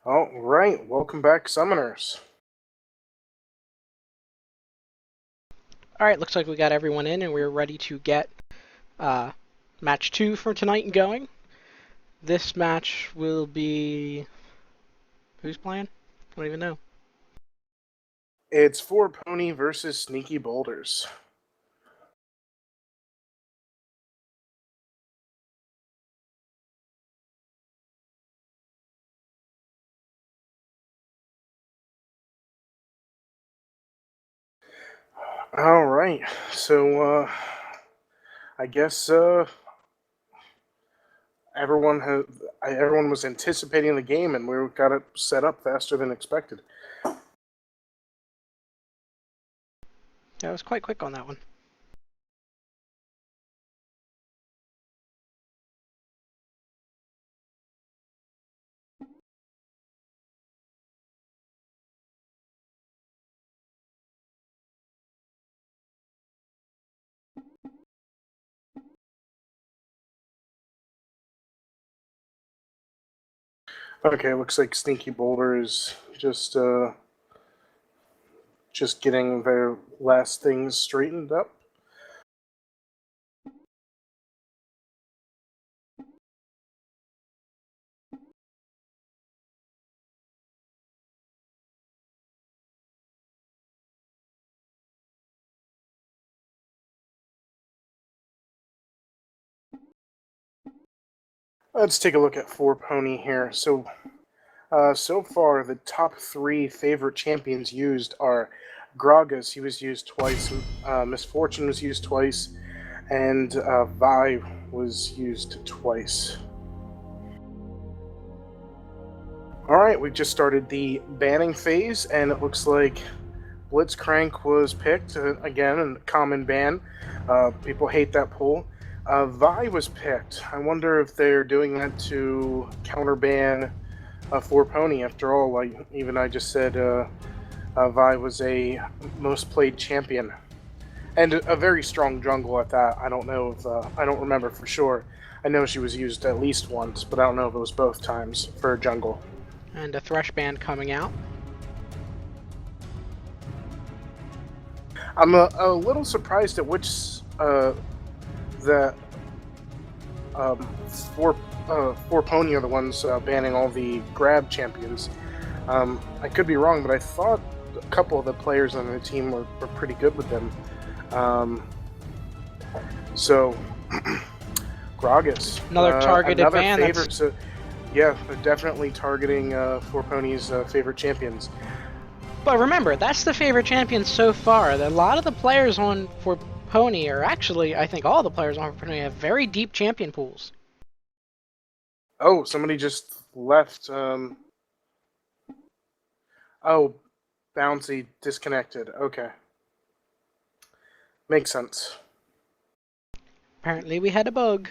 All right, welcome back, Summoners. Alright, looks like we got everyone in and we're ready to get match 2 for tonight going. This match will be... Who's playing? I don't even know. It's 4Pony versus Sneaky Boulders. All right, so I guess everyone was anticipating the game, and we got it set up faster than expected. Yeah, I was quite quick on that one. Okay, looks like Sneaky Boulder is just getting their last things straightened up. Let's take a look at 4Pony here. So far, the top 3 favorite champions used are Gragas, he was used twice, Misfortune was used twice, and Vi was used twice. Alright, we just started the banning phase, and it looks like Blitzcrank was picked, again, a common ban. People hate that pull. Vi was picked. I wonder if they're doing that to counterban 4Pony. After all, I just said Vi was a most played champion. And a very strong jungle at that. I don't know if, I don't remember for sure. I know she was used at least once, but I don't know if it was both times for a jungle. And a Thresh band coming out. I'm a little surprised at which the 4Pony are the ones banning all the grab champions. I could be wrong, but I thought a couple of the players on the team were pretty good with them. So, Gragas. Another targeted another ban. favorite. So, yeah, they're definitely targeting 4Pony's favorite champions. But remember, that's the favorite champion so far. A lot of the players on 4Pony are actually, I think all the players on 4Pony have very deep champion pools. Oh, somebody just left. Oh, Bouncy disconnected. Okay. Makes sense. Apparently we had a bug.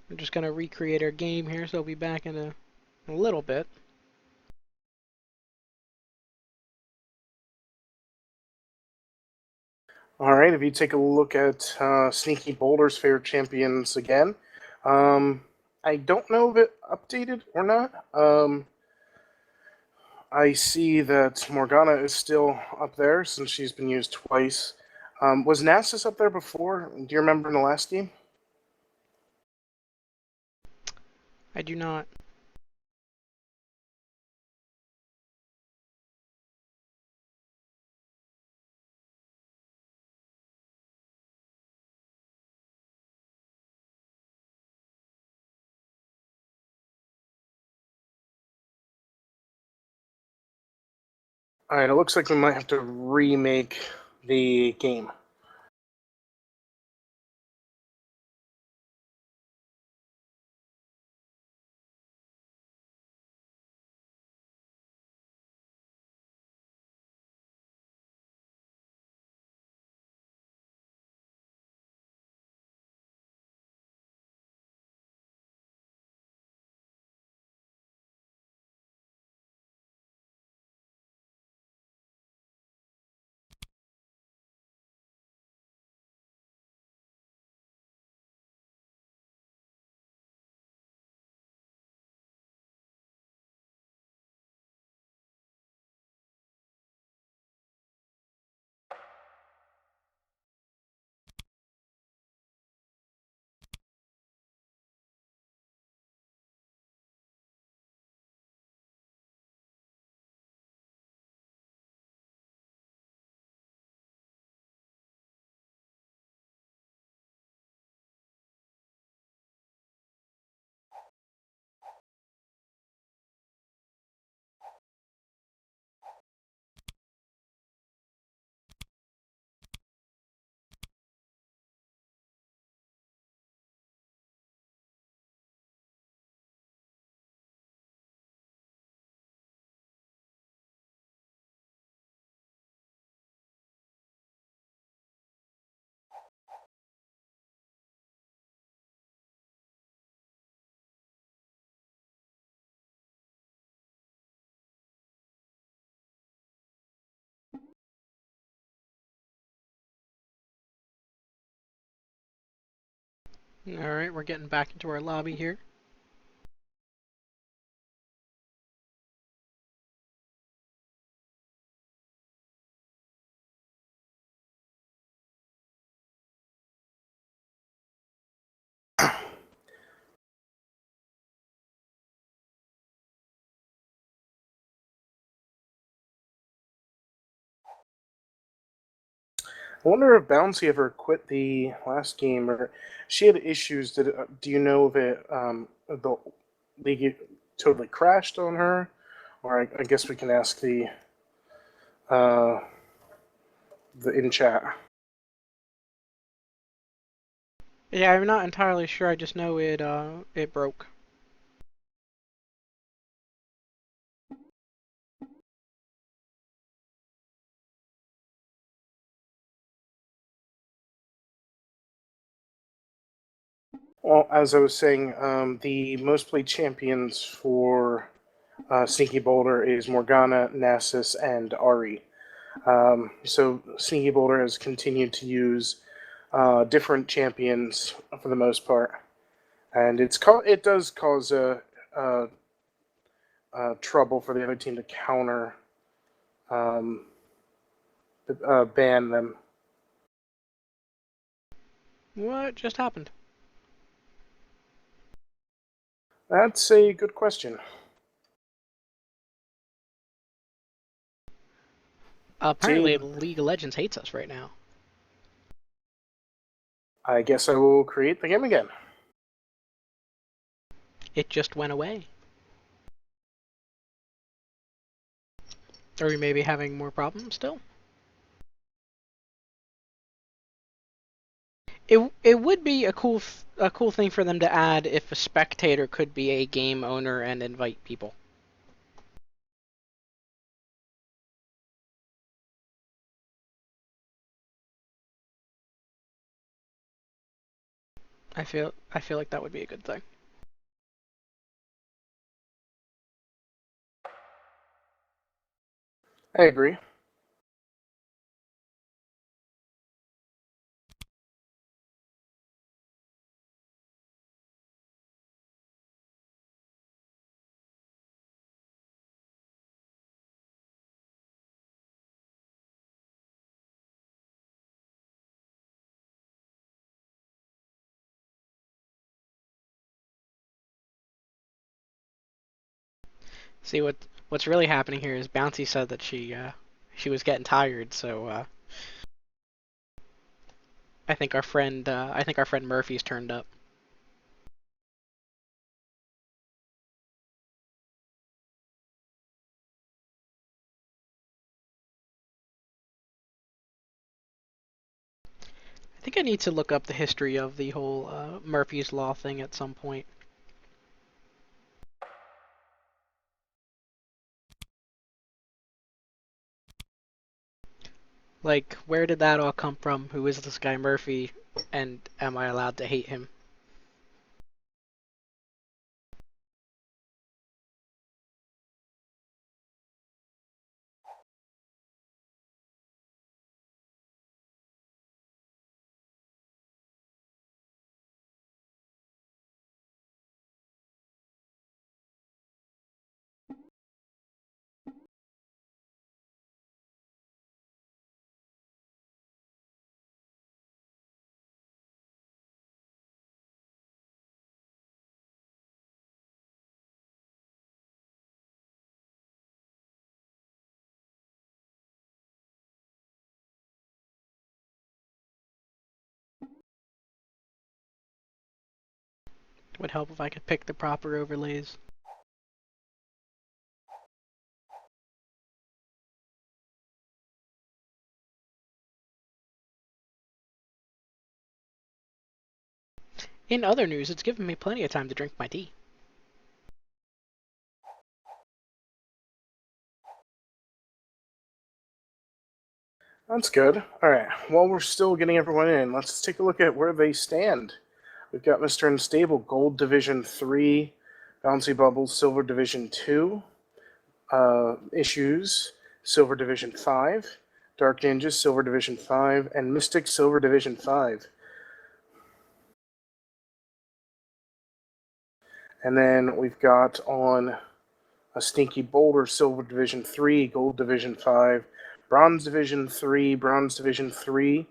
I'm just going to recreate our game here, so I'll be back in a little bit. All right, if you take a look at Sneaky Boulder's favorite champions again, I don't know if it updated or not. I see that Morgana is still up there since she's been used twice. Was Nasus up there before? Do you remember in the last game? I do not. All right, it looks like we might have to remake the game. Alright, we're getting back into our lobby here. I wonder if Bouncy ever quit the last game, or she had issues. Do you know if the league totally crashed on her, or I guess we can ask uh, the in chat. Yeah, I'm not entirely sure, I just know it broke. Well, as I was saying, the most played champions for Sneaky Boulder is Morgana, Nasus, and Ari. So Sneaky Boulder has continued to use different champions for the most part, and it does cause a trouble for the other team to counter um, ban them. What just happened? That's a good question. Apparently Did League of Legends hates us right now. I guess I will create the game again. It just went away. Are we maybe having more problems still? It would be a cool thing for them to add if a spectator could be a game owner and invite people. I feel like that would be a good thing. I agree. See what's really happening here is Bouncy said that she was getting tired, so I think our friend Murphy's turned up. think I need to look up the history of the whole Murphy's Law thing at some point. Like, where did that all come from? Who is this guy Murphy? And am I allowed to hate him? It would help if I could pick the proper overlays. In other news, it's given me plenty of time to drink my tea. That's good. All right. While we're still getting everyone in, let's take a look at where they stand. We've got Mr. Unstable, Gold Division 3, Bouncy Bubbles, Silver Division 2, Issues, Silver Division 5, Dark Ninjas, Silver Division 5, and Mystic, Silver Division 5. And then we've got on a Stinky Boulder, Silver Division 3, Gold Division 5, Bronze Division 3, Bronze Division 3,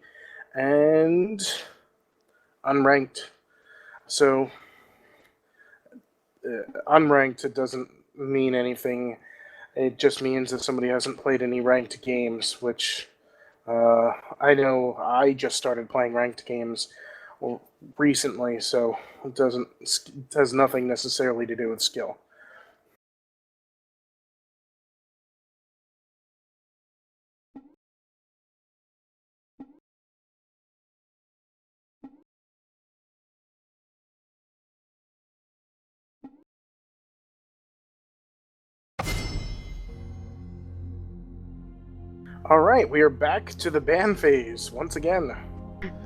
and Unranked. So, unranked, it doesn't mean anything. It just means that somebody hasn't played any ranked games, which I know I just started playing ranked games recently, so it has nothing necessarily to do with skill. All right, we are back to the ban phase once again.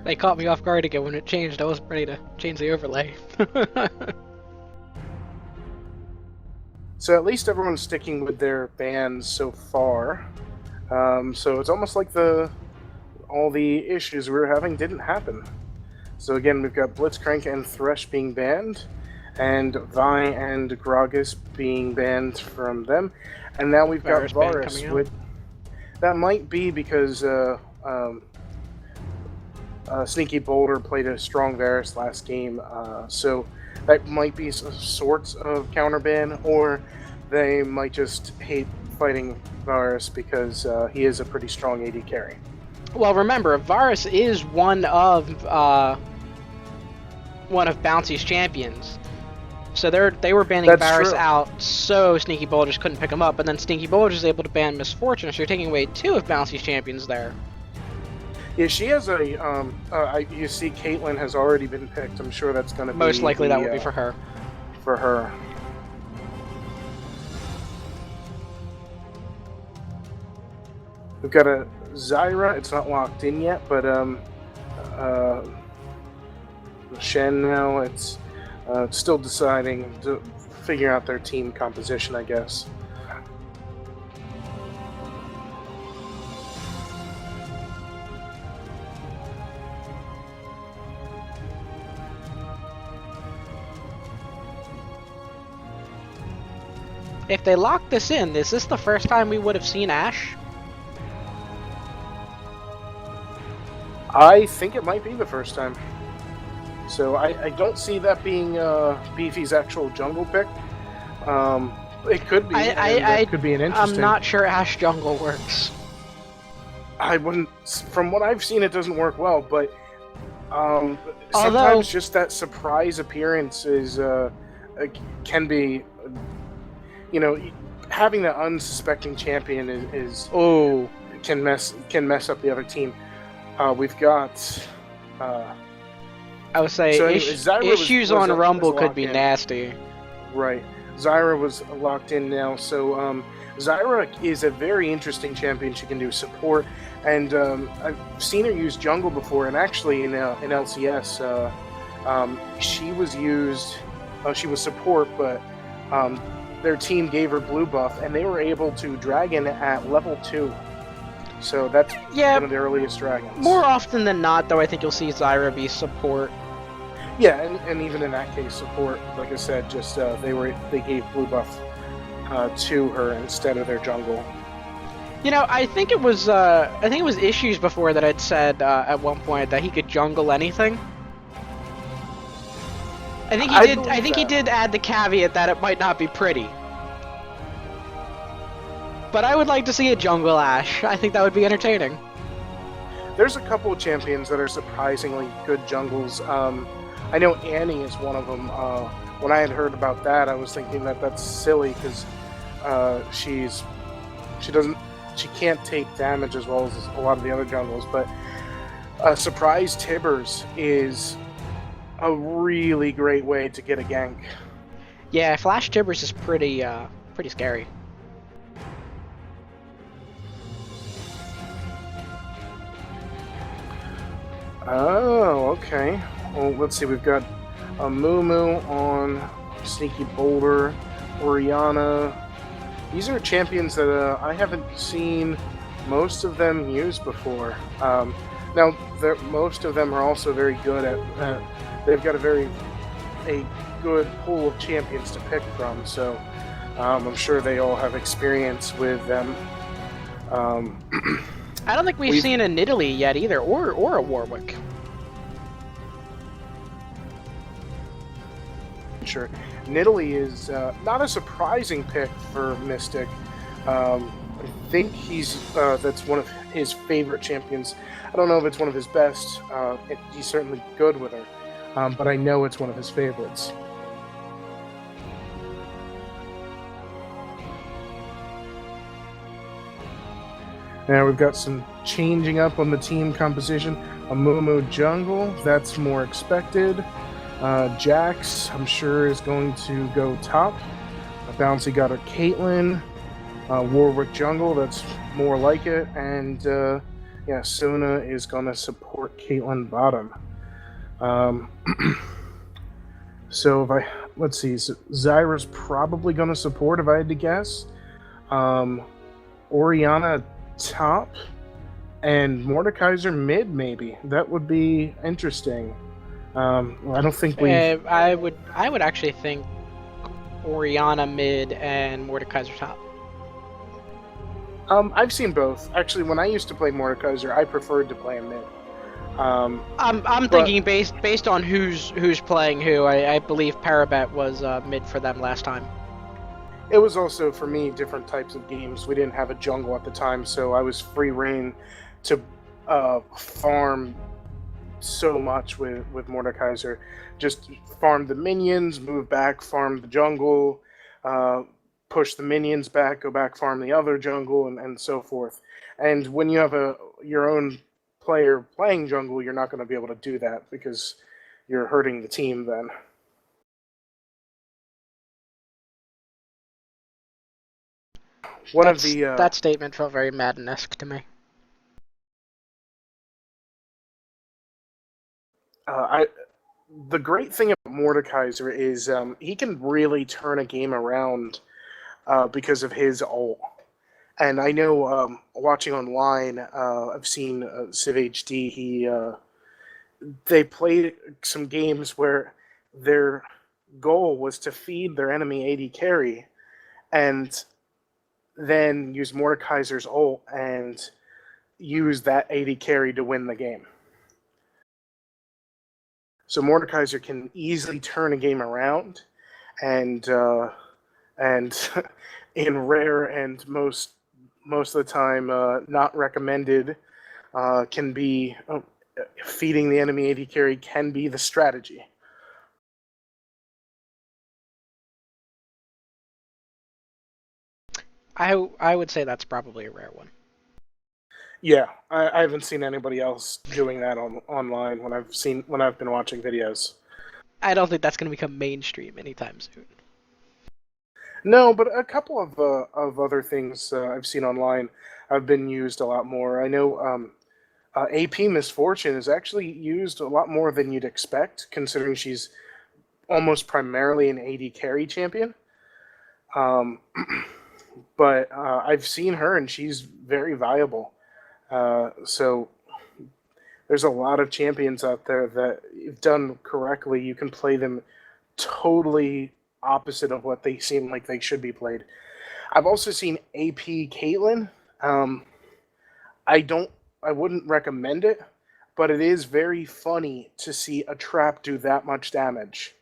They caught me off guard again when it changed. I wasn't ready to change the overlay. So at least everyone's sticking with their bans so far. So it's almost like all the issues we were having didn't happen. So again, we've got Blitzcrank and Thresh being banned, and Vi and Gragas being banned from them, and now we've got Varus. That might be because Sneaky Boulder played a strong Varus last game, so that might be sorts of counter ban, or they might just hate fighting Varus because he is a pretty strong AD carry. Well, remember, Varus is one of Bouncy's champions. So they were banning Varus out, so Sneaky Boulder just couldn't pick him up, but then Sneaky Boulder is able to ban Misfortune, so you're taking away two of Bouncy's champions there. Yeah, she has a. You see, Caitlyn has already been picked. I'm sure that's going to be most likely that would be for her. For her. We've got a Zyra. It's not locked in yet, but Shen now. It's still deciding to figure out their team composition, I guess. If they lock this in, is this the first time we would have seen Ashe? I think it might be the first time. So I don't see that being Beefy's actual jungle pick. It could be. It could be an interesting. I'm not sure Ashe jungle works. I wouldn't. From what I've seen, it doesn't work well. But sometimes just that surprise appearance is can be. Having that unsuspecting champion is oh can mess up the other team. We've got I would say So anyway, Zyra issues was on was Rumble could locked be in. nasty. Right. Zyra was locked in now. So Zyra is a very interesting champion. She can do support, and I've seen her use jungle before. And actually, in LCS, she was used. She was support, but their team gave her blue buff, and they were able to dragon at level 2. So that's one of the earliest dragons. More often than not, though, I think you'll see Zyra be support. Yeah, and even in that case, support, like I said, just they gave blue buff to her instead of their jungle. You know, I think it was Issues before that I'd said at one point that he could jungle anything. I think he did. I think he did add the caveat that it might not be pretty. But I would like to see a jungle Ashe. I think that would be entertaining. There's a couple of champions that are surprisingly good jungles. I know Annie is one of them. When I had heard about that, I was thinking that that's silly because she can't take damage as well as a lot of the other jungles. But Surprise Tibbers is a really great way to get a gank. Yeah, Flash Tibbers is pretty scary. Oh, okay. Well, let's see. We've got a Mumu on Sneaky Boulder, Orianna. These are champions that I haven't seen most of them use before. Now, most of them are also very good at. They've got a good pool of champions to pick from. So I'm sure they all have experience with them. I don't think we've seen a Nidalee yet either, or a Warwick. Sure. Nidalee is not a surprising pick for Mystic. I think that's one of his favorite champions. I don't know if it's one of his best. He's certainly good with her, but I know it's one of his favorites. Now we've got some changing up on the team composition. A Mumu jungle, that's more expected. Jax, I'm sure, is going to go top. Bouncy got a Caitlyn. Warwick jungle, that's more like it. And yeah, Sona is going to support Caitlyn bottom. So let's see, Zyra's probably going to support if I had to guess. Orianna top and Mordekaiser mid, maybe. That would be interesting. I don't think we. I would actually think Orianna mid and Mordekaiser top. I've seen both. Actually, when I used to play Mordekaiser, I preferred to play him mid. I'm thinking based on who's playing who. I believe Parabet was mid for them last time. It was also, for me, different types of games. We didn't have a jungle at the time, so I was free reign to farm so much with Mordekaiser. Just farm the minions, move back, farm the jungle, push the minions back, go back, farm the other jungle, and so forth. And when you have your own player playing jungle, you're not going to be able to do that because you're hurting the team then. That statement felt very Madden-esque to me. The great thing about Mordekaiser is he can really turn a game around because of his ult. And I know watching online, I've seen Civ HD. They played some games where their goal was to feed their enemy AD carry, and then use Mordekaiser's ult and use that AD carry to win the game. So Mordekaiser can easily turn a game around, and in rare and most of the time not recommended, can be feeding the enemy AD carry can be the strategy. I would say that's probably a rare one. Yeah, I haven't seen anybody else doing that online when I've been watching videos. I don't think that's going to become mainstream anytime soon. No, but a couple of other things I've seen online have been used a lot more. I know AP Miss Fortune is actually used a lot more than you'd expect, considering she's almost primarily an AD carry champion. But I've seen her, and she's very viable. So there's a lot of champions out there that, if done correctly, you can play them totally opposite of what they seem like they should be played. I've also seen AP Caitlyn. I wouldn't recommend it, but it is very funny to see a trap do that much damage.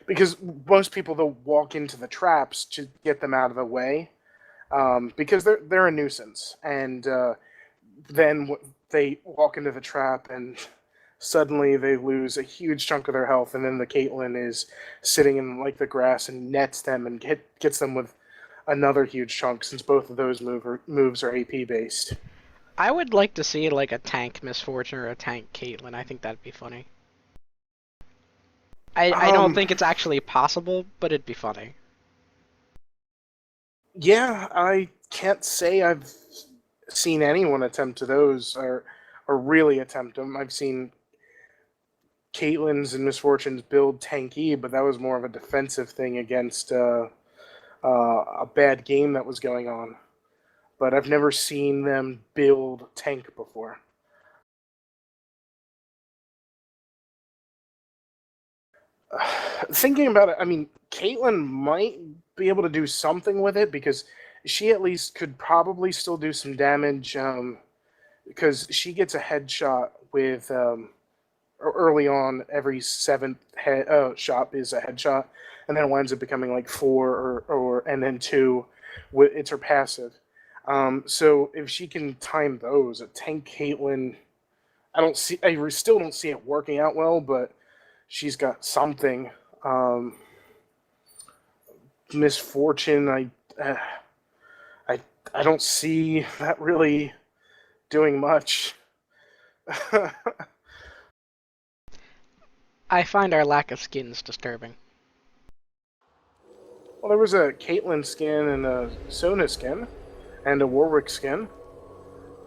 Because most people, they'll walk into the traps to get them out of the way, because they're a nuisance, and then they walk into the trap and suddenly they lose a huge chunk of their health, and then the Caitlyn is sitting in like the grass and nets them and gets them with another huge chunk, since both of those moves are AP based. I would like to see like a tank Miss Fortune or a tank Caitlyn. I think that'd be funny. I don't think it's actually possible, but it'd be funny. Yeah, I can't say I've seen anyone attempt to those or really attempt them. I've seen Caitlyn's and Miss Fortune's build tanky, but that was more of a defensive thing against a bad game that was going on. But I've never seen them build tank before. Thinking about it, I mean, Caitlyn might be able to do something with it, because she at least could probably still do some damage, because she gets a headshot with early on. Every seventh shot is a headshot, and then it winds up becoming like 4 or and then 2. It's her passive. So if she can time those, a tank Caitlyn, I still don't see it working out well, but she's got something. Miss Fortune, I don't see that really doing much. I find our lack of skins disturbing. Well, there was a Caitlyn skin and a Sona skin and a Warwick skin.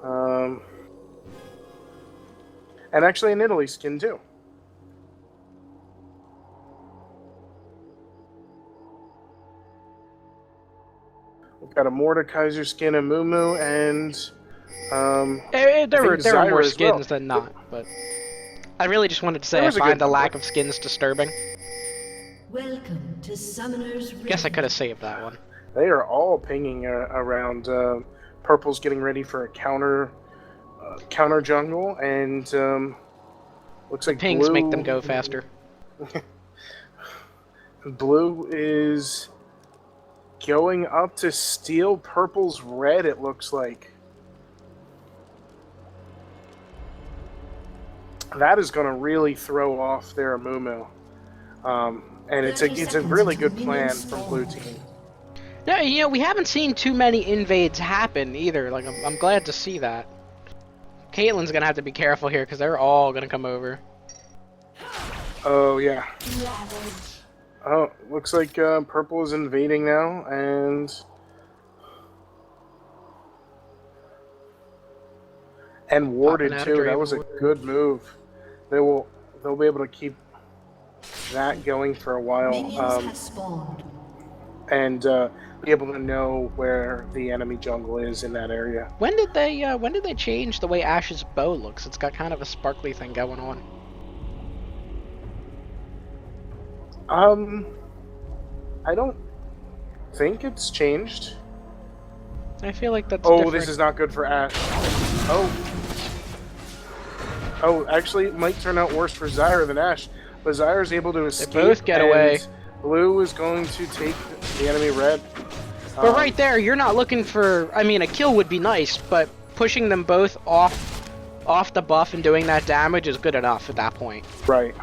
And actually an Italy skin too. We've got a Mordekaiser skin, a Mumu, and There were more skins well. than not, but I really just wanted to say I find the lack of skins disturbing. Welcome to Summoner's Rift. Guess I could have saved that one. They are all pinging around. Purple's getting ready for a counter jungle, and looks like Pings Blue, make them go faster. Blue is going up to steal Purple's red, it looks like. That is going to really throw off their Amumu. And it's a really good plan from Blue Team. Yeah, we haven't seen too many invades happen either. Like, I'm glad to see that. Caitlyn's gonna have to be careful here because they're all gonna come over. Oh yeah. Oh, looks like Purple is invading now, and warded too. That was a good move. They'll be able to keep that going for a while, and be able to know where the enemy jungle is in that area. When did they change the way Ash's bow looks? It's got kind of a sparkly thing going on. I don't think it's changed. I feel like that's Oh, different. this is not good for Ash. Oh, actually, it might turn out worse for Zyra than Ash. But Zyra's able to escape. They both get away. Blue is going to take the enemy red. But right there, you're not looking for... I mean, a kill would be nice, but pushing them both off the buff and doing that damage is good enough at that point. Right.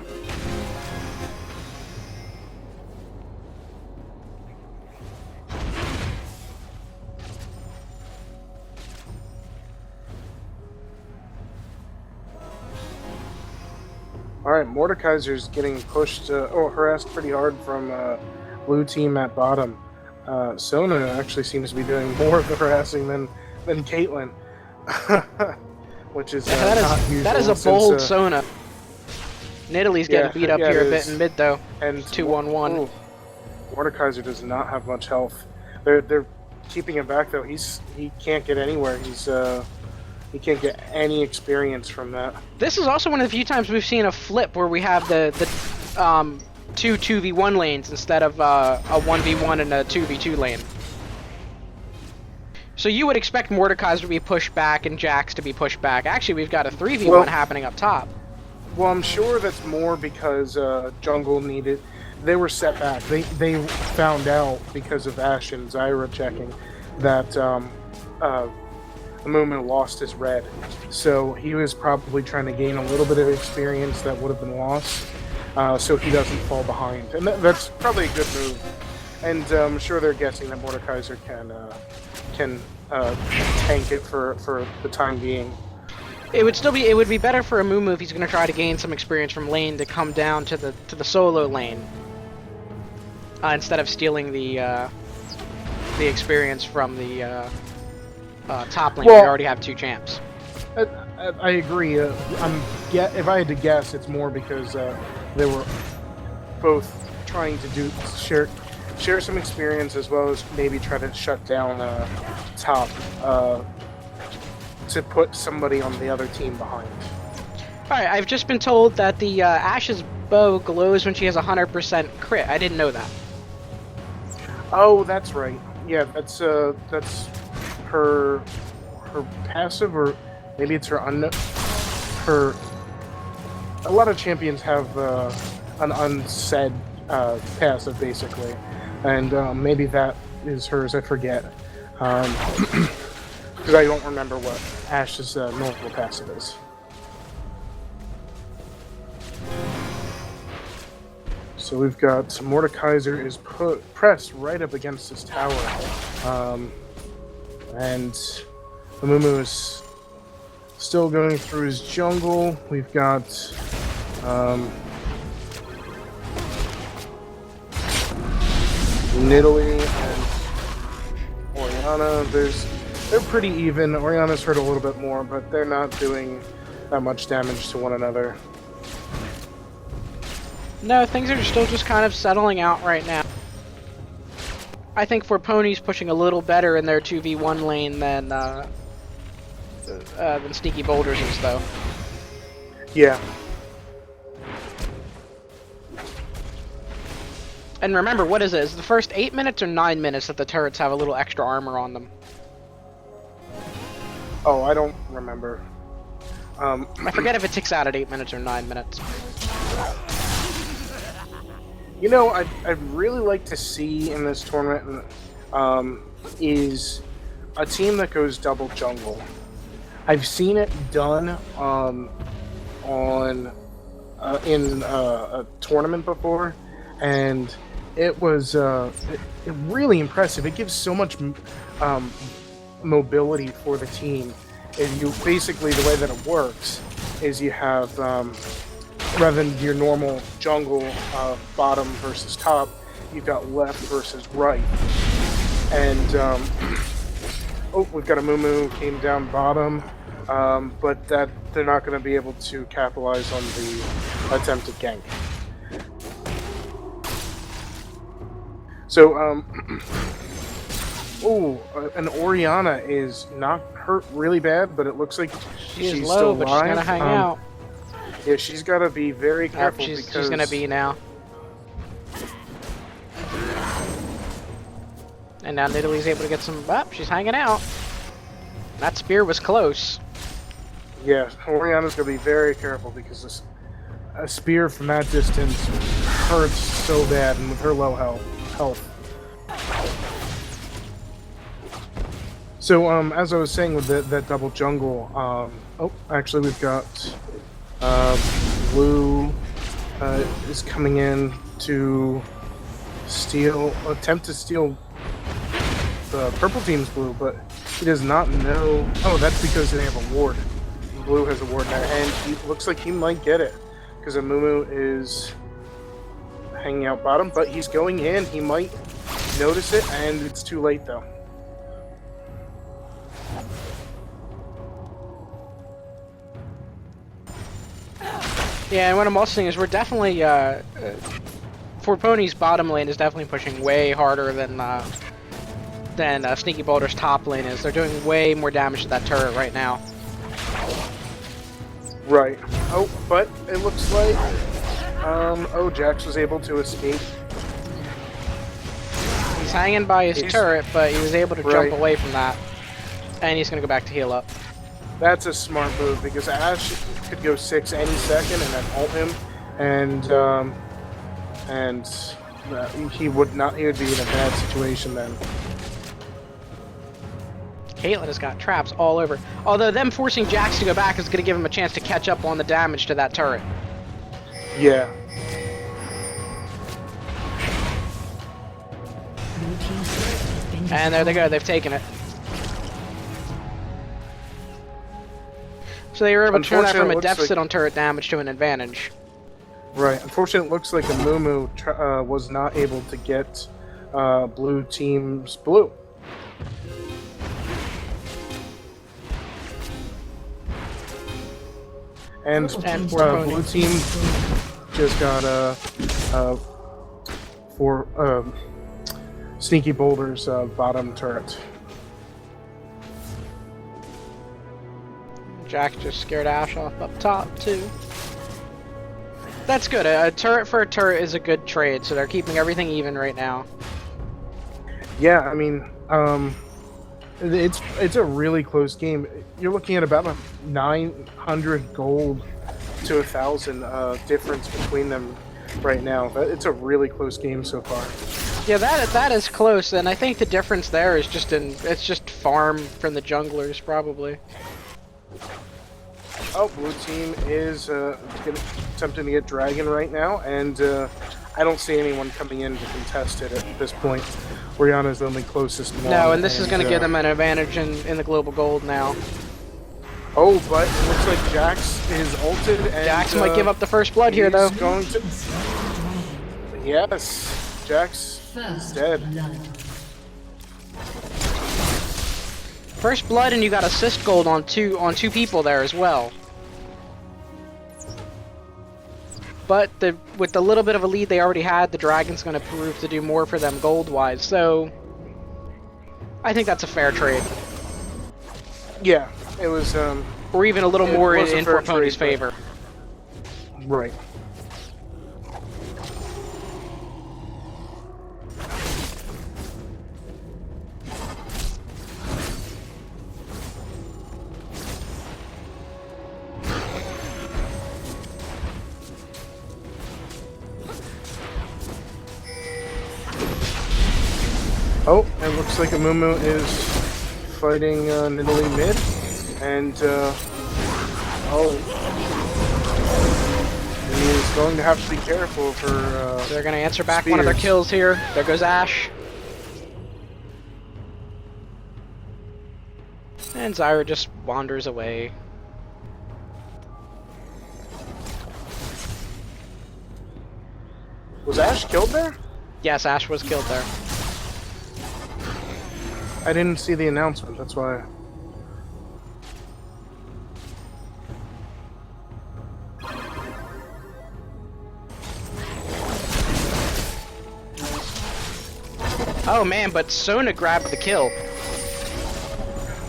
right, Mordekaiser's getting pushed, harassed pretty hard from blue team at bottom. Sona actually seems to be doing more of the harassing than Caitlyn, which is not usual. That is a bold Sona. Nidalee getting beat up here a bit in mid though. And 2-1-1. Mordekaiser does not have much health. They're keeping him back though. He can't get anywhere. He can't get any experience from that. This is also one of the few times we've seen a flip where we have the two 2v1 lanes instead of a 1v1 and a 2v2 lane. So you would expect Mordekaiser to be pushed back and Jax to be pushed back. Actually, we've got a 3v1 happening up top. Well, I'm sure that's more because jungle needed. They were set back. They found out because of Ashe and Zyra checking that Amumu lost his red, so he was probably trying to gain a little bit of experience that would have been lost, so he doesn't fall behind. And that's probably a good move. And I'm sure they're guessing that Mordekaiser can tank it for the time being. It would be better for Amumu if he's going to try to gain some experience from lane to come down to the solo lane instead of stealing the experience from the top lane. Well, we already have 2 champs. I agree. If I had to guess, it's more because they were both trying to share some experience as well as maybe try to shut down top to put somebody on the other team behind. Alright, I've just been told that the Ashe's bow glows when she has 100% crit. I didn't know that. Oh, that's right. Yeah, that's her passive, or maybe it's her her. A lot of champions have an unsaid passive, basically, and maybe that is hers. I forget, because I don't remember what Ashe's normal passive is. So we've got Mordekaiser is pressed right up against this tower, and Amumu is still going through his jungle. We've got Nidalee and Orianna. They're pretty even. Orianna's hurt a little bit more, but they're not doing that much damage to one another. No, things are still just kind of settling out right now. I think for Pony's pushing a little better in their 2v1 lane than Sneaky Boulders is, though. Yeah. And remember, what is it? Is the first 8 minutes or 9 minutes that the turrets have a little extra armor on them? Oh, I don't remember. I forget if it ticks out at 8 minutes or 9 minutes. You know, I'd really like to see in this tournament is a team that goes double jungle. I've seen it done in a tournament before, and it was really impressive. It gives so much mobility for the team. And you basically, the way that it works is you have rather than your normal jungle bottom versus top, you've got left versus right. And oh, we've got Amumu came down bottom, but that they're not going to be able to capitalize on the attempted gank. So and Orianna is not hurt really bad, but it looks like she's low, still but alive. she's gonna hang out. Yeah, she's got to be very careful she's because gonna be now. And now Nidalee's able to get some. She's hanging out. That spear was close. Yeah, Orianna's gonna be very careful because a spear from that distance hurts so bad, and with her low health. So, as I was saying with that double jungle, oh, actually we've got Blue is coming in to attempt to steal the purple team's blue, but he does not know. Oh, that's because they have a ward. Blue has a ward now, and he looks like he might get it. because Amumu is hanging out bottom, but he's going in. He might notice it, and it's too late though. Yeah, and what I'm also saying is we're definitely, Fort Pony's bottom lane is definitely pushing way harder than Sneaky Boulder's top lane is. They're doing way more damage to that turret right now. Right. Oh, but it looks like, oh, Jax was able to escape. He's hanging by his turret, but he was able to jump Right. away from that. And he's gonna go back to heal up. That's a smart move because Ash could go 6 any second and then ult him, and he would not. He would be in a bad situation then. Caitlyn has got traps all over. Although them forcing Jax to go back is gonna give him a chance to catch up on the damage to that turret. Yeah. Blue team's turret has been And there they go. destroyed. They've taken it. So they were able to turn that from Unfortunately, a it looks deficit like- on turret damage to an advantage. Right. Unfortunately, it looks like Amumu was not able to get blue team's blue. And Purple And team's Fort turret Pony. blue has been team destroyed. just got for Sneaky Boulder's bottom turret. Jack just scared Ash off up top, too. That's good. A turret for a turret is a good trade, so they're keeping everything even right now. Yeah, I mean, it's a really close game. You're looking at about a 900 gold to 1,000 difference between them right now. It's a really close game so far. Yeah, that is close, and I think the difference there is it's just farm from the junglers, probably. Oh, blue team is attempting to get Dragon right now, and I don't see anyone coming in to contest it at this point. Oriana's the only closest one. No, and this is going to give them an advantage in the global gold now. Oh, but it looks like Jax is ulted, and Jax might give up the first blood here, he's though. going to. Yes, Jax is First dead. blood. First blood, and you got assist gold on two people there as well. But with the little bit of a lead they already had, the Dragon's going to prove to do more for them gold-wise. So I think that's a fair trade, Yeah, it was. or even a little It more was a in fair Fort Pony's trade, but- favor. Right. Oh, it looks like Amumu is fighting Nidalee mid, and he is going to have to be careful for. They're going to answer back one of their Spears. kills here. There goes Ash. And Zyra just wanders away. Was Ash killed there? Yes, Ash was killed there. I didn't see the announcement. That's why. Oh man, but Sona grabbed the kill.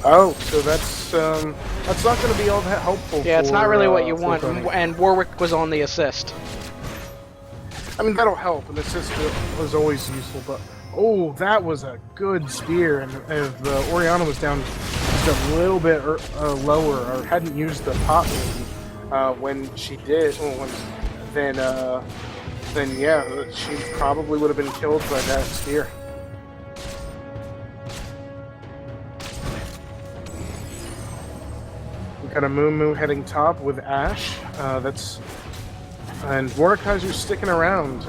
Oh, so that's not going to be all that helpful. Yeah, it's not really what you for want. Pony. And Warwick was on the assist. I mean, that'll help, and assist was always useful. But oh, that was a good spear, and if Oriana was down just a little bit lower, or hadn't used the pot when she did, then yeah, she probably would have been killed by that spear. We got a Moo heading top with Ash. And Mordekaiser's sticking around.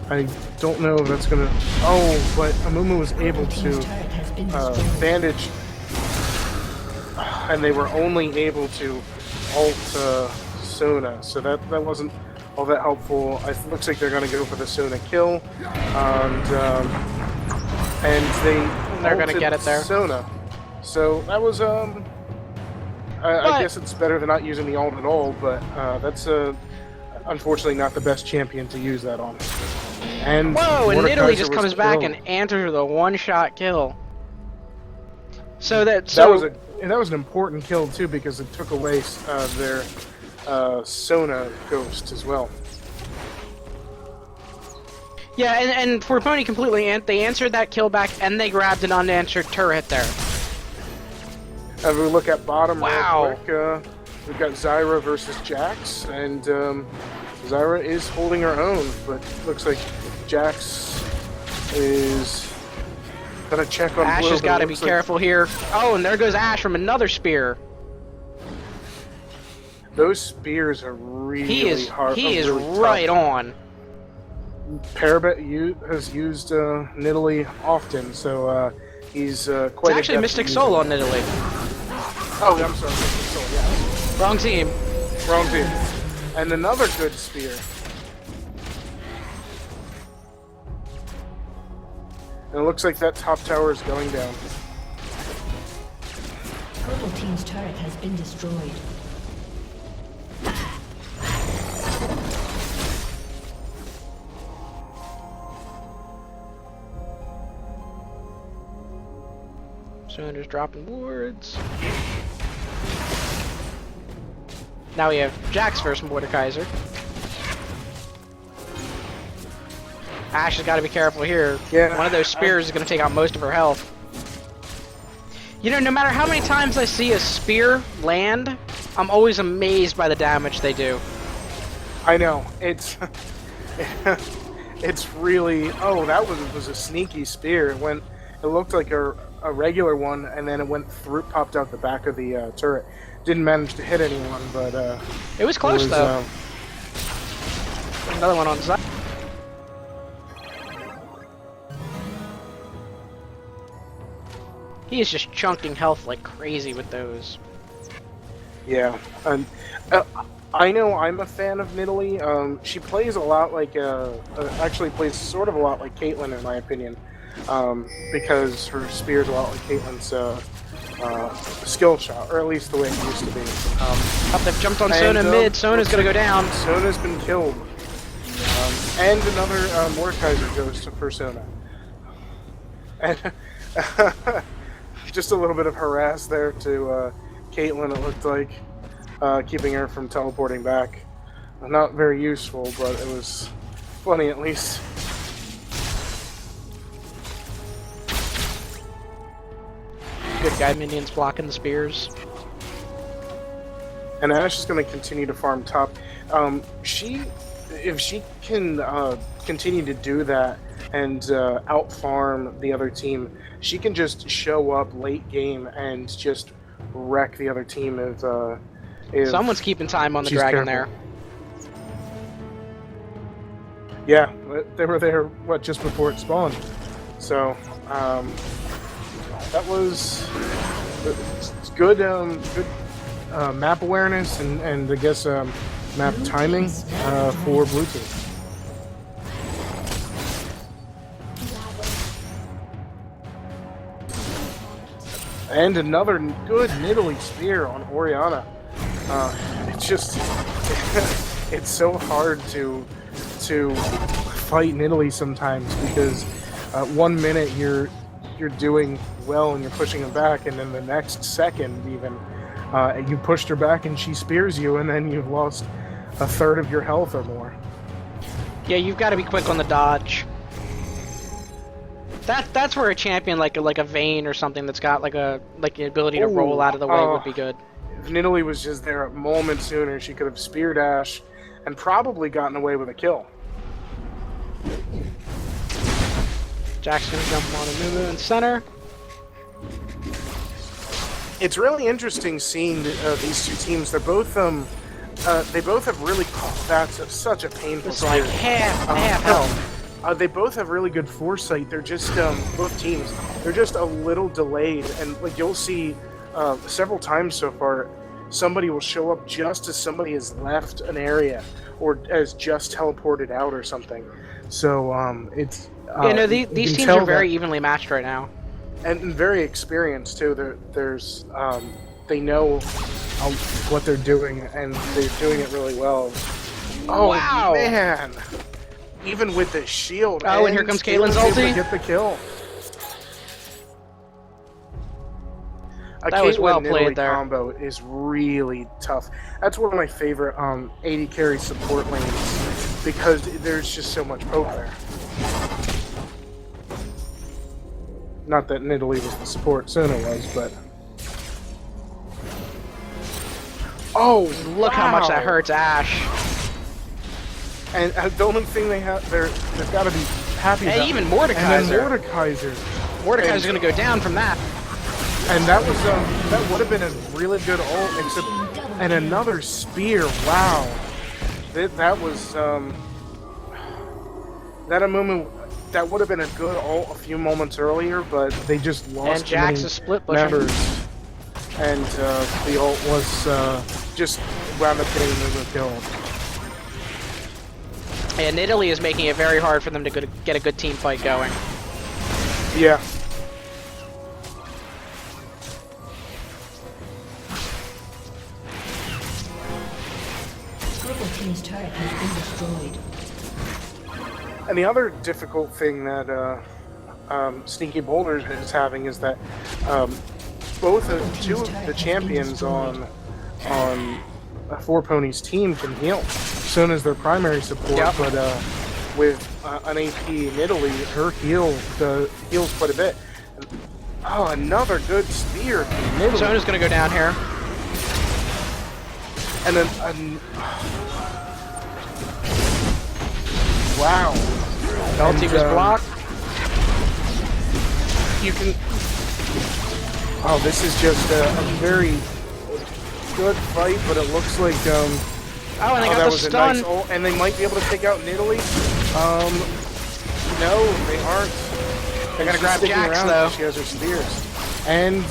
I don't know if that's gonna. Oh, but Amumu was able Team's to turret has been destroyed. bandage, and they were only able to ult Sona, so that wasn't all that helpful. It looks like they're going to go for the Sona kill, and They're gonna ulted get it there. Sona. So that was I guess it's better than not using the ult at all, but that's unfortunately not the best champion to use that on. And Whoa! And Italy Mordekaiser just was comes back killed. and answers the one-shot kill. So That was an important kill too, because it took away their Sona ghost as well. yeah, and for Pony completely, they answered that kill back, and they grabbed an unanswered turret there. As we look at bottom Wow. real quick, we've got Zyra versus Jax, and Zyra is holding her own, but looks like Jax is gonna check on Ash Blue. has but got to it be looks like careful here. Oh, and there goes Ash from another spear. Those spears are really He is hard. really really right tough. on. Parabet has used Nidalee often, so he's quite. It's actually adept Mystic at Soul on using it. Nidalee. Oh, I'm sorry, Mystic Soul. Yeah, Wrong team. wrong team. And another good spear. And it looks like that top tower is going down. Purple team's turret has been destroyed. Sona's dropping wards. Now we have Jax versus Mordekaiser. Ash has got to be careful here. Yeah, One of those spears is going to take out most of her health. You know, no matter how many times I see a spear land, I'm always amazed by the damage they do. I know it's it's really. Oh, that was a sneaky spear. It looked like a regular one, and then it went through, popped out the back of the turret. Didn't manage to hit anyone, but It was close, it was, though. Another one on side. He is just chunking health like crazy with those. Yeah, and I know I'm a fan of Nidalee. She plays a lot like actually plays sort of a lot like Caitlyn in my opinion, because her spear's a lot like Caitlyn's skill shot, or at least the way it used to be. Up, they've jumped on Sona mid. Sona's gonna go down. Sona's been killed, and another Mordekaiser goes to Sona. And just a little bit of harass there to Caitlyn, it looked like, keeping her from teleporting back. Not very useful, but it was funny at least. Good guy minions blocking the spears. And Ash is going to continue to farm top. If she can continue to do that and out farm the other team, she can just show up late game and just wreck the other team if Someone's keeping time on the she's dragon careful. there. Yeah, they were there, just before it spawned. So, that was good, good map awareness and I guess map timing for blue team. And another good Nidalee spear on Orianna. It's just it's so hard to fight Nidalee sometimes because 1 minute you're doing well and you're pushing them back, and then the next second even you pushed her back and she spears you, and then you've lost a third of your health or more. Yeah, you've got to be quick on the dodge. That's where a champion like a Vayne or something that's got like the ability to roll Ooh, out of the way would be good. If Nidalee was just there a moment sooner, she could have speared Ash and probably gotten away with a kill. Jack's gonna jump on Amumu in center. It's really interesting seeing these two teams. They're both they both have really that's such a painful. It's like half health. They both have really good foresight. They're just both teams. They're just a little delayed, and like you'll see several times so far, somebody will show up just as somebody has left an area or has just teleported out or something. So it's Yeah, no, you these can teams tell are very that- evenly matched right now. and very experienced too. There's they know what they're doing, and they're doing it really well. Oh Wow. man! Even with the shield. Oh, and here comes Caitlyn's able to ulti. get the kill. That was Caitlyn well played Nidalee there. combo is really tough. That's one of my favorite AD carry support lanes because there's just so much poke there. Not that Nidalee was the support, Sona was, but. Oh, Look how much that wow. hurts Ashe. And the only thing they've got to be happy And about. even And then Mordekaiser. Mordekaiser. Mordekaiser's going to go down from that. And that was that would have been a really good ult, except and another spear. Wow, that was that Amumu. That would have been a good ult a few moments earlier, but they just lost And Jax too is split many pushing. members, and the ult was just wound up getting Amumu killed. And Italy is making it very hard for them to get a good team fight going. Yeah. Purple team's turret has been destroyed. And the other difficult thing that Sneaky Boulders is having is that both of two of the champions on Four Ponies team can heal. Sona's their primary support, Yep. but with an AP in Italy, her heals quite a bit. Oh, another good spear from Italy. Sona's going to go down here. And then, wow. Ulti And, was blocked. You can. Oh, this is just a very good fight, but it looks like Oh, and they got that the was stun. a nice ult, and they might be able to take out Nidalee. No, they aren't. They're going to She's grab sticking Jax, around though. because She has her spears, and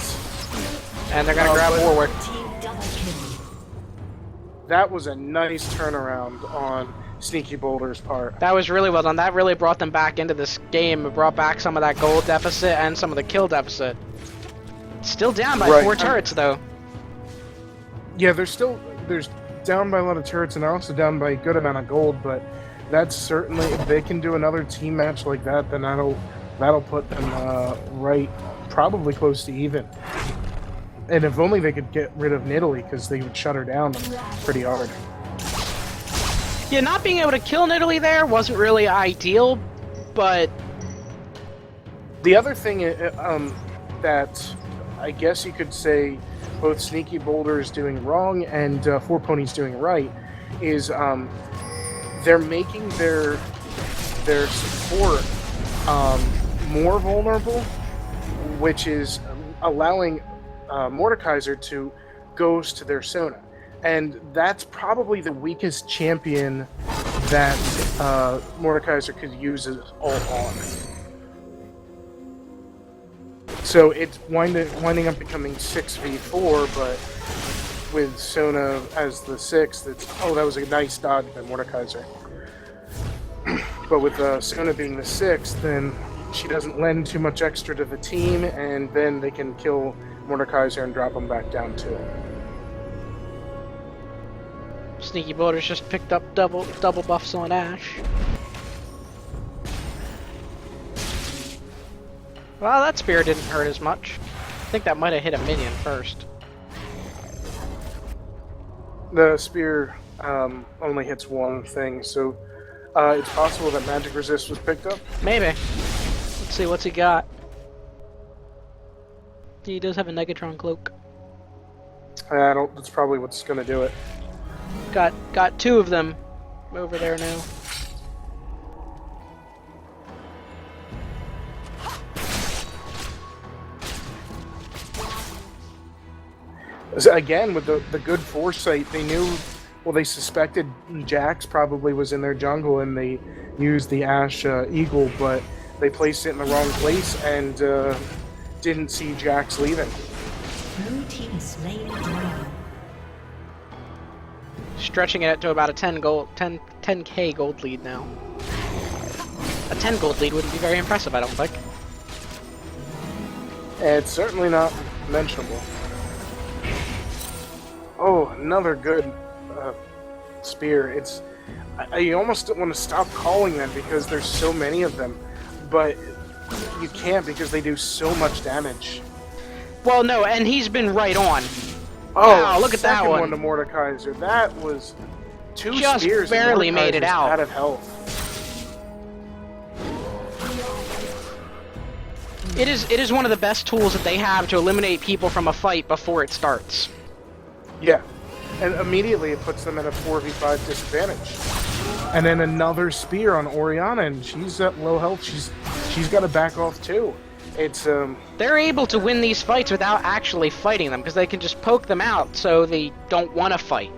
And they're going to grab but- Warwick. Team double kill. that was a nice turnaround on Sneaky Boulder's part. That was really well done. That really brought them back into this game. It brought back some of that gold deficit and some of the kill deficit. Still down by Right. 4 turrets, though. Yeah, there's down by a lot of turrets, and they're also down by a good amount of gold. But that's certainly, if they can do another team match like that, then that'll put them right, probably close to even. And if only they could get rid of Nidalee, because they would shut her down pretty hard. Yeah, not being able to kill Nidalee there wasn't really ideal, but The other thing that I guess you could say both Sneaky Boulder is doing wrong and Four Ponies doing right is they're making their support more vulnerable, which is allowing Mordekaiser to ghost their Sona. And that's probably the weakest champion that Mordekaiser could use his ult on. So it's winding up becoming 6v4, but with Sona as the 6th, that was a nice dodge by Mordekaiser. But with Sona being the 6th, then she doesn't lend too much extra to the team, and then they can kill Mordekaiser and drop him back down too. Sneaky Boulders just picked up double buffs on Ashe. Well, that spear didn't hurt as much. I think that might have hit a minion first. The spear only hits one thing, so it's possible that magic resist was picked up. Maybe. Let's see what's he got. He does have a Negatron cloak. That's probably what's going to do it. Got 2 of them over there now. So again, with the good foresight, they knew, well, they suspected Jax probably was in their jungle, and they used the Ashe Eagle, but they placed it in the wrong place and didn't see Jax leaving. Blue team is slain the dragon. stretching it to about a 10k gold lead now. A 10 gold lead wouldn't be very impressive, I don't think. It's certainly not mentionable. Oh, another good spear. I almost don't want to stop calling them because there's so many of them, but you can't because they do so much damage. Well, no, and he's been right on. Oh, wow, look at that second one. one to Mordekaiser. That was two Just spears. barely and made it Mordekaiser's out. Out of health. It is one of the best tools that they have to eliminate people from a fight before it starts. Yeah, and immediately it puts them at a 4v5 disadvantage. And then another spear on Oriana, and she's at low health. She's got to back off too. It's They're able to win these fights without actually fighting them because they can just poke them out so they don't want to fight.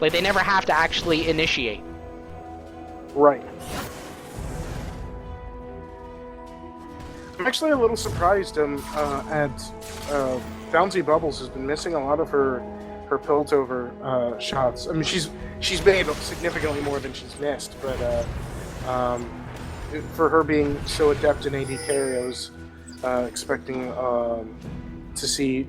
Like they never have to actually initiate. right. I'm actually a little surprised at Bouncy Bubbles has been missing a lot of her Piltover shots. I mean, she's made significantly more than she's missed, but for her being so adept in AD carry, I was expecting to see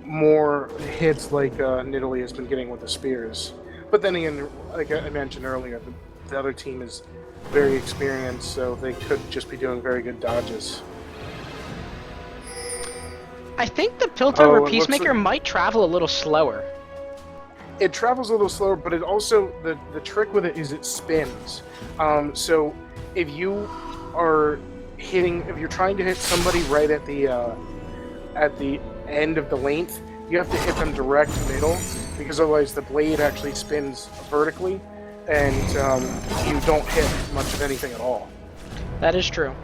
more hits like Nidalee has been getting with the spears. But then again, like I mentioned earlier, the other team is very experienced, so they could just be doing very good dodges. I think the Oh, Piltover it Peacemaker looks might travel a little slower. It travels a little slower, but it also the trick with it is it spins. So if you are if you're trying to hit somebody right at the end of the length, you have to hit them direct middle, because otherwise the blade actually spins vertically, and you don't hit much of anything at all. That is true.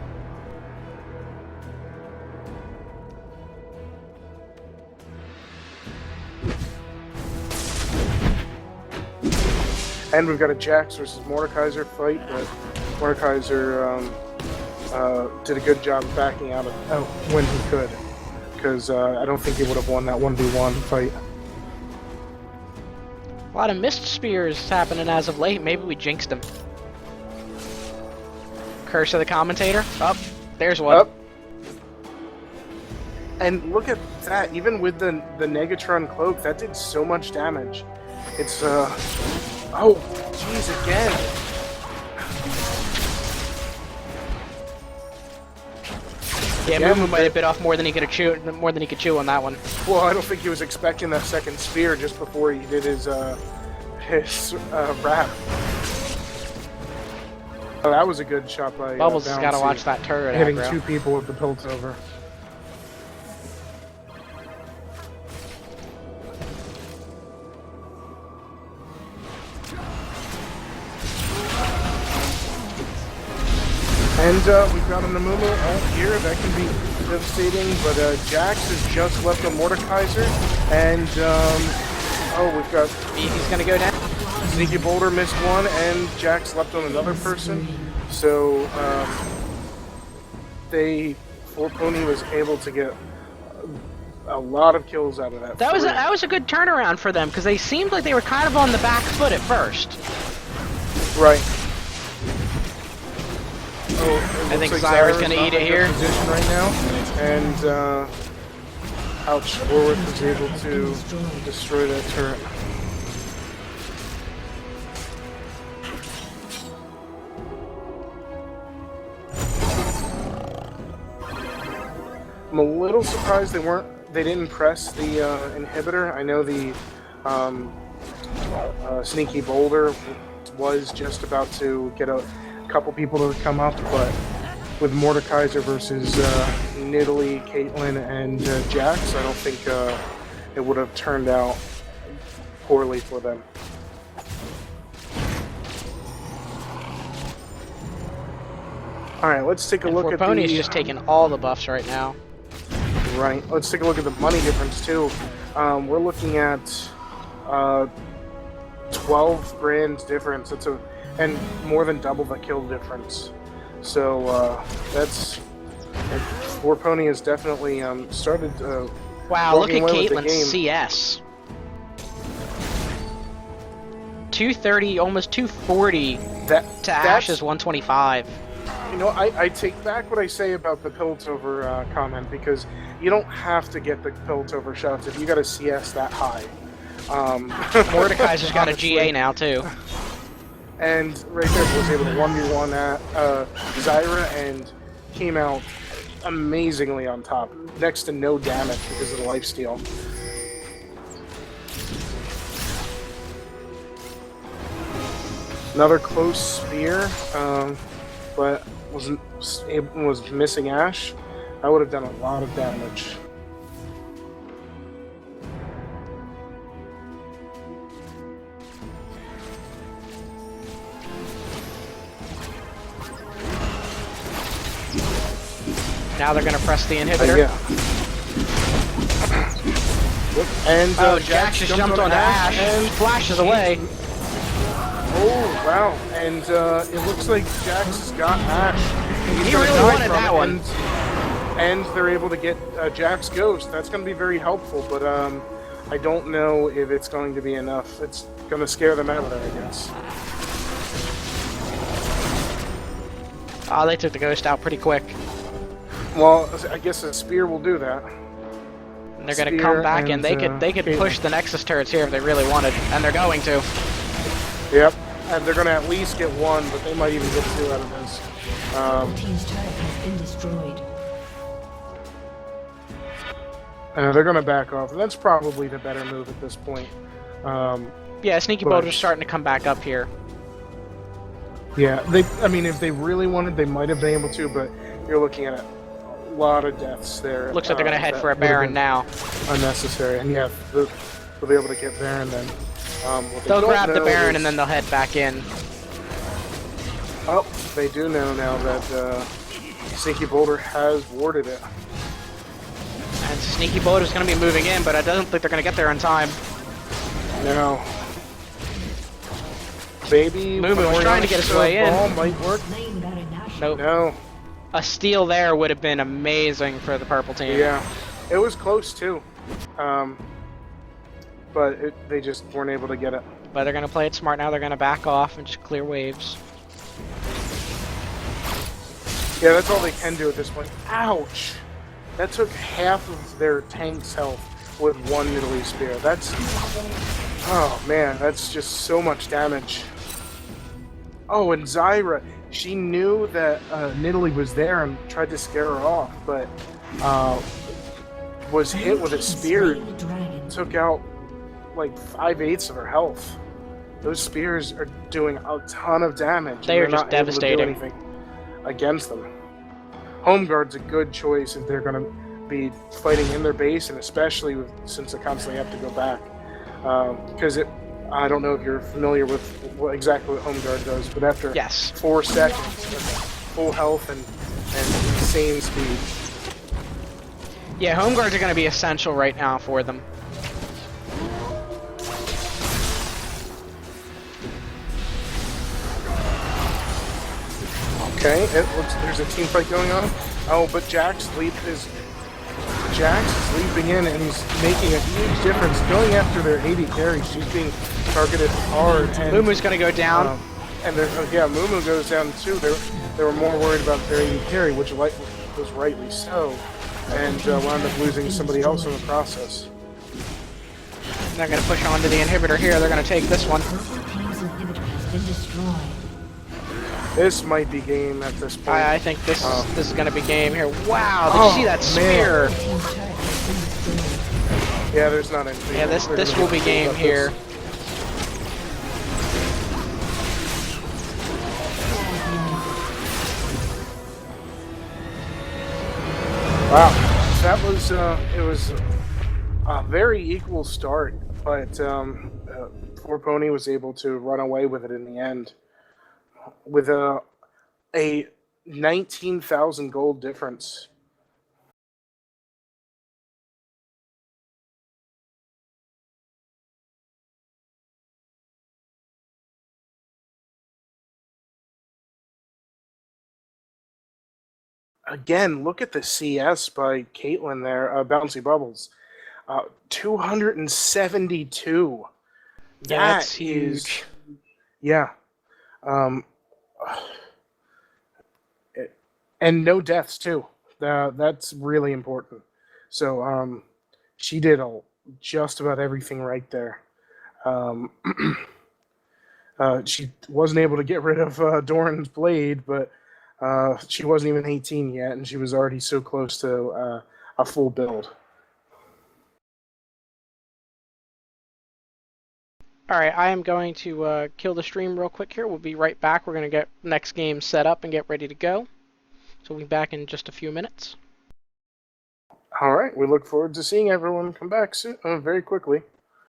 And we've got a Jax versus Mordekaiser fight, but Mordekaiser did a good job backing out when he could, because I don't think he would have won that 1v1 fight. A lot of missed spears happening as of late. Maybe we jinxed him. Curse of the commentator. Oh, there's one. Up. And look at that, even with the Negatron cloak, that did so much damage. It's oh, jeez, again. Yeah, Yeah, Mumu might have bit off more than he could chew on that one. Well, I don't think he was expecting that second spear just before he did his wrap. Oh, that was a good shot by Bubbles has got to Bouncy, watch that turret hitting aggro. two people with the Piltover. And we've got an Amumu out here that can be devastating, but Jax has just left on Mordekaiser, and oh, we've got He's gonna go down. Sneaky Boulder missed one, and Jax left on another person. So Four Pony was able to get a lot of kills out of that. That was a good turnaround for them because they seemed like they were kind of on the back foot at first. Right. Oh, I think looks Zyra's gonna not eat it in a here. good position right now, and ouch, Warwick was able to destroy that turret. I'm a little surprised they didn't press the inhibitor. I know the Sneaky Boulder was just about to get a couple people to come up, but with Mordekaiser versus Nidalee, Caitlyn, and Jax, I don't think it would have turned out poorly for them. Alright, let's take a look at Pony's the... just taking all the buffs right now. Right, let's take a look at the money difference too. We're looking at 12 grand difference. And more than double the kill difference. So that's Four Pony has definitely started. Wow, look at walking away with the Caitlyn's game. CS. 230, almost 240 That to Ash's 125. You know, I take back what I say about the Piltover comment, because you don't have to get the Piltover shots if you got a CS that high. Mordekaiser's got a honestly. GA now too. And right there was able to 1v1 Zyra and came out amazingly on top. Next to no damage because of the lifesteal. Another close spear, but was missing Ash. I would have done a lot of damage. Now they're gonna press the inhibitor. Yeah. Yep. And Jax just jumped on Ash and flashes away. Oh wow! And it looks like Jax has got Ash. He's He gonna really die wanted from that it, one. And they're able to get Jax Ghost. That's going to be very helpful, but I don't know if it's going to be enough. It's going to scare them out of there, I guess. Oh, they took the Ghost out pretty quick. Well, I guess a spear will do that. And they're gonna Spear come back and, and they could push the Nexus turrets here if they really wanted, and they're going to. Yep. And they're going to at least get one, but they might even get two out of this. The team's turret has been destroyed. They're going to back off, and that's probably the better move at this point. Yeah, Sneaky But- Boulder's starting to come back up here. Yeah, I mean, if they really wanted, they might have been able to, but you're looking at a lot of deaths there. Looks like they're gonna head that for a would have Baron been now. Unnecessary, and yeah, they'll be able to get Baron then. What they They'll don't grab the know Baron is- and then they'll head back in. Oh, they do know now that Sneaky Boulder has warded it. And Sneaky Boulder's gonna be moving in, but I don't think they're gonna get there in time. Now, Baby Moo Moo was trying to get his way in. ball might work. Slain Baron Nashor. Nope. No, A steal there would have been amazing for the purple team. yeah, it was close too, but they just weren't able to get it. But they're gonna play it smart now. They're gonna back off and just clear waves. Yeah, that's all they can do at this point. Ouch! That took half of their tank's health with one Nidalee spear. That's... Oh man, that's just so much damage. Oh, and Zyra, she knew that Nidalee was there and tried to scare her off, but was hit with a spear. Slain the dragon. Took out like 5/8 of her health. Those spears are doing a ton of damage. and They are they're just not able to do devastating. anything against them. Home guard's a good choice if they're going to be fighting in their base, and especially since they constantly have to go back. Because I don't know if you're familiar with exactly what Home Guard does, but after Yes. 4 seconds, that's full health and insane speed. Yeah, home guards are gonna be essential right now for them. Okay, it looks there's a team fight going on. Oh, but Jax is leaping in and he's making a huge difference. Going after their AD carry, she's being targeted hard. And, Moo Moo's gonna go down. and Moo Moo goes down too. They were more worried about their AD carry, which was rightly so, and wound up losing somebody else in the process. They're gonna push on to the inhibitor here. They're gonna take this one. Purple team's inhibitor has been destroyed. This might be game at this point. I think this is gonna be game here. Wow, did you see that spear? The team's turret has been destroyed. Yeah, there's not anything. Yeah, this They're this gonna will be get game about here. this. Wow, that was it was a very equal start, but Poor Pony was able to run away with it in the end with a 19,000 gold difference. Again, look at the CS by Caitlyn there, Bouncy Bubbles. 272. Yeah, that's That is huge. Yeah. Um, and no deaths too. That's really important. So she did just about everything right there. Um, she wasn't able to get rid of Doran's blade, but she wasn't even 18 yet, and she was already so close to a full build. Alright, I am going to kill the stream real quick here. We'll be right back. We're going to get next game set up and get ready to go. So we'll be back in just a few minutes. All right, we look forward to seeing everyone come back soon, very quickly.